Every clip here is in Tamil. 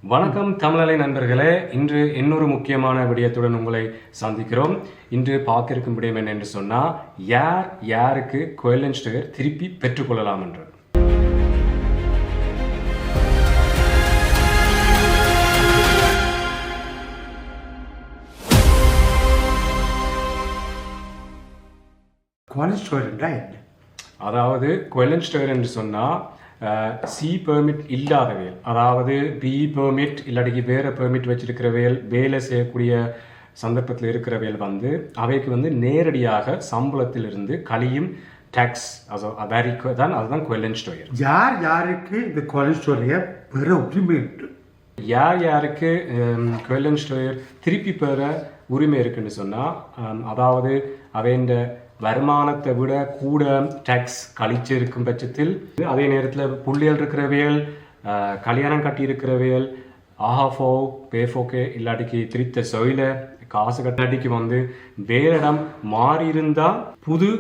வணக்கம் தமிழலை நண்பர்களே. இன்று இன்னொரு முக்கியமான விடயத்துடன் உங்களை சந்திக்கிறோம். இன்று பார்க்க இருக்கும் விடயம் என்ன என்று சொன்னால், யாருக்கு கோயிலன் ஸ்டேயர் திருப்பி பெற்றுக்கொள்ளலாம் என்று. அதாவது கோயிலன் ஸ்டேயர் என்று சொன்னால் சி பெர்மிட் இல்லாதவையல், அதாவது பி பெர்மிட் இல்லாட்டி வேறு பெர்மிட் வச்சிருக்கிறவையல், வேலை செய்யக்கூடிய சந்தர்ப்பத்தில் இருக்கிறவையல் அவைக்கு நேரடியாக சம்பளத்திலிருந்து கழியும் டாக்ஸ் தான். அதுதான் கோயிலன் ஸ்டேயர். யாருக்கு இந்த கோயிலன் ஸ்டேயர் பெற உரிமை இருக்கு? யாருக்கு கோயிலன் ஸ்டேயர் திருப்பி பெற உரிமை இருக்குன்னு சொன்னால், அதாவது அவைண்ட வருமானத்தை விட கூட டாக்ஸ் கழிச்சு இருக்கும் பட்சத்தில், அதே நேரத்தில் புள்ளியல் இருக்கிறவையல், கல்யாணம் கட்டி இருக்கிறவையல், ஆஹாஃபோ பேஃபோக்கே இல்லாட்டிக்கு திருத்த சொயில காசு கட்டாட்டிக்கு வேலிடம் மாறி இருந்தால், புது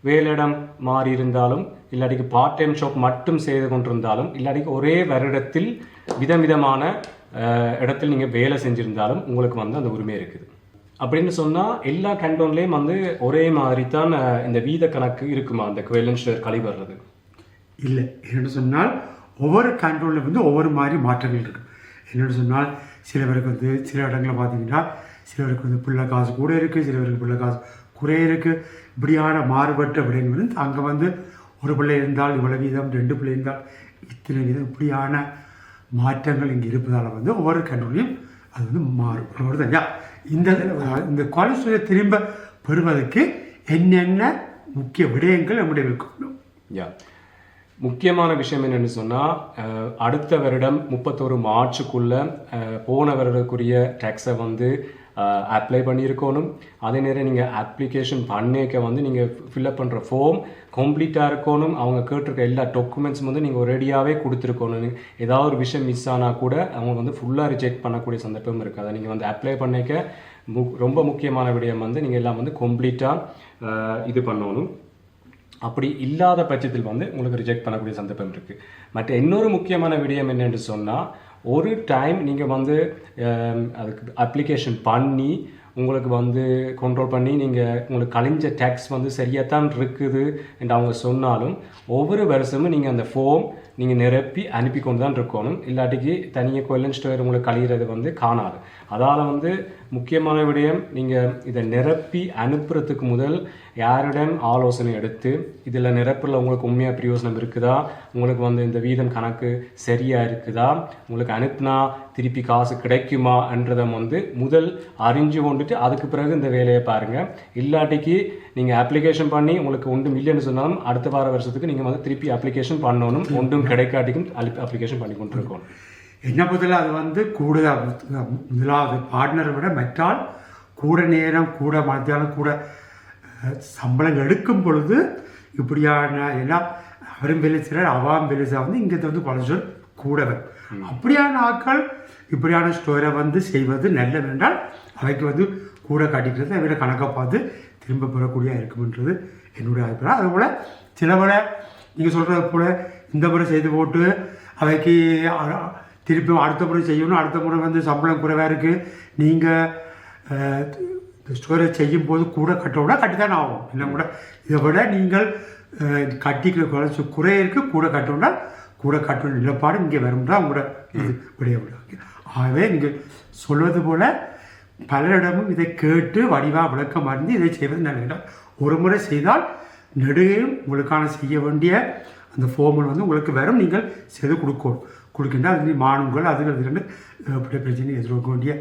வேலிடம் மாறி இருந்தாலும், இல்லாட்டிக்கு பார்ட் டைம் ஷாப் மட்டும் செய்து கொண்டிருந்தாலும், இல்லாட்டிக்கு ஒரே வருடத்தில் விதவிதமான இடத்தில் நீங்கள் வேலை செஞ்சிருந்தாலும் உங்களுக்கு அந்த உரிமை இருக்குது. அப்படின்னு சொன்னால் எல்லா கேண்டோன்லேயும் ஒரே மாதிரி தான் இந்த வீத கணக்கு இருக்குமா அந்த கோயிலன் ஸ்டேயர் கழி வர்றது? இல்லை. என்னென்னு சொன்னால் ஒவ்வொரு கேண்டோனில் ஒவ்வொரு மாதிரி மாற்றங்கள் இருக்குது. என்னென்னு சொன்னால் சில பேருக்கு சில இடங்களில் பார்த்தீங்கன்னா சிலவருக்கு பிள்ளை காசு கூட இருக்குது, சிலவருக்கு பிள்ளை காசு குறைய இருக்குது. இப்படியான மாறுபட்ட விடயங்கள் அங்கே ஒரு பிள்ளை இருந்தால் இவ்வளோ வீதம், 2 பிள்ளை இருந்தால் இத்தனை வீதம், இப்படியான மாற்றங்கள் இங்கே இருப்பதால் ஒவ்வொரு கேண்டோன்லையும் அது மாறுபடும். இந்த கோயிலன் திரும்ப பெறுவதற்கு என்னென்ன முக்கிய விடயங்கள் நம்முடைய இருக்கணும்? முக்கியமான விஷயம் என்னென்னு சொன்னால், அடுத்த வருடம் 31 மார்ச்சுக்குள்ள போன வருடக்குரிய டேக்ஸை அப்ளை பண்ணியிருக்கணும். அதே நேரம் நீங்கள் அப்ளிகேஷன் பண்ணிக்க நீங்கள் ஃபில்அப் பண்ணுற ஃபார்ம் கம்ப்ளீட்டாக இருக்கணும். அவங்க கேட்டிருக்க எல்லா டாக்குமெண்ட்ஸும் நீங்கள் ரெடியாகவே கொடுத்துருக்கணும். ஏதாவது ஒரு விஷயம் மிஸ் ஆனால் கூட அவங்க ஃபுல்லாக ரிஜெக்ட் பண்ணக்கூடிய சந்தர்ப்பம் இருக்குது. அதை நீங்கள் அப்ளை பண்ணிக்க ரொம்ப முக்கியமான விடயம் நீங்கள் எல்லாம் கம்ப்ளீட்டாக இது பண்ணணும். அப்படி இல்லாத பட்சத்தில் உங்களுக்கு ரிஜெக்ட் பண்ணக்கூடிய சந்தர்ப்பம் இருக்குது. மற்ற இன்னொரு முக்கியமான விடயம் என்னென்று சொன்னால், ஒரு டைம் நீங்கள் அதுக்கு அப்ளிகேஷன் பண்ணி உங்களுக்கு கண்ட்ரோல் பண்ணி நீங்கள் உங்களுக்கு கழிஞ்ச டேக்ஸ் சரியாக தான் இருக்குது என்று அவங்க சொன்னாலும், ஒவ்வொரு வருஷமும் நீங்கள் அந்த ஃபார்ம் நீங்கள் நிரப்பி அனுப்பி கொண்டு தான் இருக்கணும். இல்லாட்டிக்கு தனியாக கோயிலன் ஸ்டேயர் உங்களுக்கு கழிகிறது காணாது. அதால் முக்கியமான விடயம், நீங்கள் இதை நிரப்பி அனுப்புறதுக்கு முதல் யாரிடம் ஆலோசனை எடுத்து, இதில் நிரப்பில் உங்களுக்கு உண்மையாக பிரயோசனம் இருக்குதா, உங்களுக்கு இந்த வீதம் கணக்கு சரியாக இருக்குதா, உங்களுக்கு அனுப்புனா திருப்பி காசு கிடைக்குமா என்றதை முதல் அறிஞ்சு கொண்டுட்டு அதுக்கு பிறகு இந்த வேலையை பாருங்கள். இல்லாட்டிக்கு நீங்கள் அப்ளிகேஷன் பண்ணி உங்களுக்கு ஒன்றும் இல்லைன்னு சொன்னாலும் அடுத்த வார வருஷத்துக்கு நீங்கள் திருப்பி அப்ளிகேஷன் பண்ணணும். ஒன்றும் கிடைக்காட்டிக்கும் அப்ளிகேஷன் பண்ணி கொண்டு இருக்கணும். என்ன பதில் அது கூடுதல் முதலாவது பார்ட்னரை விட மற்றால் கூட நேரம், கூட மத்தியானம், கூட சம்பளம் எடுக்கும் பொழுது இப்படியான எல்லாம் அவரும் வேலை செய்கிறார், அவாம் வேலை செய்ய இங்கே பல கூடவர். அப்படியான ஆட்கள் இப்படியான ஸ்டோரை செய்வது நல்லதென்றால் அவைக்கு கூட காட்டிக்கிறது அவரை கணக்கை பார்த்து திரும்ப பெறக்கூடிய இருக்கும்ன்றது என்னுடைய அபிப்பிராயம். அதுபோல் சில முறை நீங்கள் சொல்கிறது போல் இந்த முறை செய்து போட்டு அவைக்கு திருப்பி அடுத்த முறை செய்யணும், அடுத்த முறை சம்பளம் குறைவாக இருக்குது, நீங்கள் ஸ்டோரேஜ் செய்யும் போது கூட கட்டோட கட்டி தான் ஆகும். இல்லை கூட இதை விட நீங்கள் கட்டிக்கிற குறைச்சி குறைய இருக்குது, கூட கட்டோம்னா கூட கட்டணும் நிலப்பாடு இங்கே வரும்னா உங்களோட இது விடைய விட. ஆகவே நீங்கள் சொல்வது போல் பலரிடமும் இதை கேட்டு வடிவாக விளக்கம் அறிந்து இதை செய்வது நல்ல. ஒரு முறை செய்தால் நெடுகையும் உங்களுக்கான செய்ய வேண்டிய அந்த ஃபார்மல் உங்களுக்கு வரும். நீங்கள் செய்து கொடுக்கின்றால் அது மாணவர்கள் அதுகள் அப்படி பிரச்சனை எதிர்க்க வேண்டிய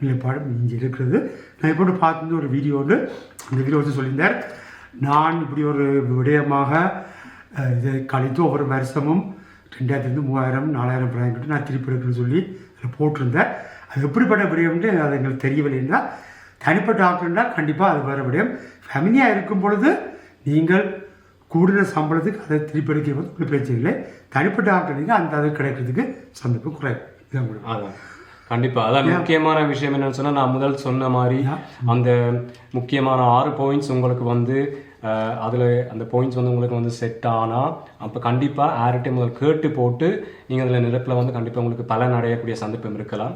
நிலைப்பாடு இங்கே இருக்கிறது. நான் இப்போ பார்த்து ஒரு வீடியோவில் அந்த வீடியோ சொல்லியிருந்தார், நான் இப்படி ஒரு விடயமாக இதை கழித்து ஒவ்வொரு வருஷமும் 2000 3000 4000 பிராயம் கட்டு நான் திருப்பி எடுக்கணும்னு சொல்லி அதில் போட்டிருந்தேன். அது எப்படிப்பட்ட விடயம்னு அது எங்களுக்கு தெரியவில்லை. என்றால் தனிப்பட்ட ஆட்கள்னால் கண்டிப்பாக அது வேறு விடயம். ஃபேமிலியாக இருக்கும் பொழுது நீங்கள் கூடுதல் சம்பளத்துக்கு அதை திருப்பி எடுக்க ஒரு பிரச்சனை இல்லை. தனிப்பட்ட ஆட்களுக்கு அந்த அது கிடைக்கிறதுக்கு சந்தர்ப்பம் குறைவு. அதான் கண்டிப்பாக அதான் முக்கியமான விஷயம் என்னன்னு சொன்னால், நான் முதல் சொன்ன மாதிரி அந்த முக்கியமான 6 பாயிண்ட்ஸ் உங்களுக்கு அதில் அந்த பாயிண்ட்ஸ் வந்து உங்களுக்கு வந்து செட் ஆனால் அப்போ கண்டிப்பாக யார்கிட்டையும் முதல் கேட்டு போட்டு நீங்கள் அதில் நிரப்பில் வந்து கண்டிப்பாக உங்களுக்கு பலன் அடையக்கூடிய சந்தர்ப்பம் இருக்கலாம்.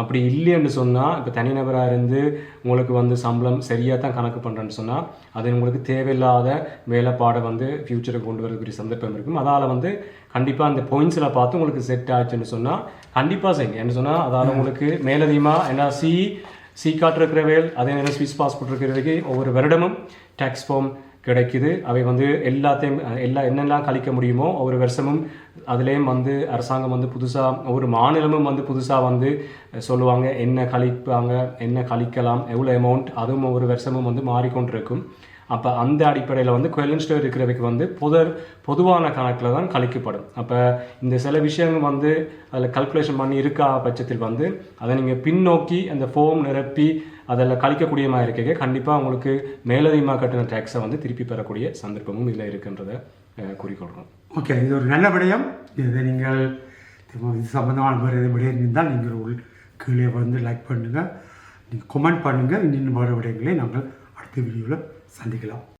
அப்படி இல்லைன்னு சொன்னால் இப்போ தனிநபராக இருந்து உங்களுக்கு வந்து சம்பளம் சரியாக தான் கணக்கு பண்ணுறேன்னு சொன்னால் அது உங்களுக்கு தேவையில்லாத வேலைப்பாடை வந்து ஃப்யூச்சருக்கு கொண்டு வரக்கூடிய சந்தர்ப்பம் இருக்கும். அதால் வந்து கண்டிப்பாக அந்த பாயிண்ட்ஸில் பார்த்து உங்களுக்கு செட் ஆச்சுன்னு சொன்னால் கண்டிப்பாக செய்யுங்க. என்ன சொன்னால் அதால் உங்களுக்கு மேலதிகமாக என்ன சி கார்டு இருக்கிற வேல் அதே நேரம் ஸ்விஸ் பாஸ்போர்ட் இருக்கிறதுக்கு ஒவ்வொரு வருடமும் டேக்ஸ் ஃபார்ம் கிடைக்குது. அவை வந்து எல்லாத்தையும் என்னெல்லாம் கழிக்க முடியுமோ ஒவ்வொரு வருஷமும் அதுலேயும் வந்து அரசாங்கம் வந்து புதுசாக ஒவ்வொரு மாநிலமும் வந்து புதுசாக வந்து சொல்லுவாங்க என்ன கழிப்பாங்க என்ன கழிக்கலாம் எவ்வளோ அமௌண்ட், அதுவும் ஒவ்வொரு வருஷமும் வந்து மாறிக்கொண்டிருக்கும். அப்போ அந்த அடிப்படையில் வந்து குவெலன் ஸ்டோர் இருக்கிறவைக்கு வந்து பொதுவான கணக்கில் தான் கழிக்கப்படும். அப்போ இந்த சில விஷயங்கள் வந்து அதில் கல்குலேஷன் பண்ணி இருக்கா பட்சத்தில் வந்து அதை நீங்கள் பின்னோக்கி அந்த ஃபார்ம் நிரப்பி அதில் கழிக்கக்கூடிய மாதிரி இருக்க கண்டிப்பாக உங்களுக்கு மேலதிகமாக கட்டின டேக்ஸை வந்து திருப்பி பெறக்கூடிய சந்தர்ப்பமும் இதில் இருக்குன்றதை குறிக்கொள்கிறோம். ஓகே, இது ஒரு நல்ல விடயம். இதை நீங்கள் இது சம்மந்தமான வேறு விடயம் இருந்தால் நீங்கள் கீழே வந்து லைக் பண்ணுங்கள், நீங்கள் கமெண்ட் பண்ணுங்கள். இன்னும் வேறு விடயங்களை நாங்கள் அடுத்த வீடியோவில் சந்திக்கலாம்.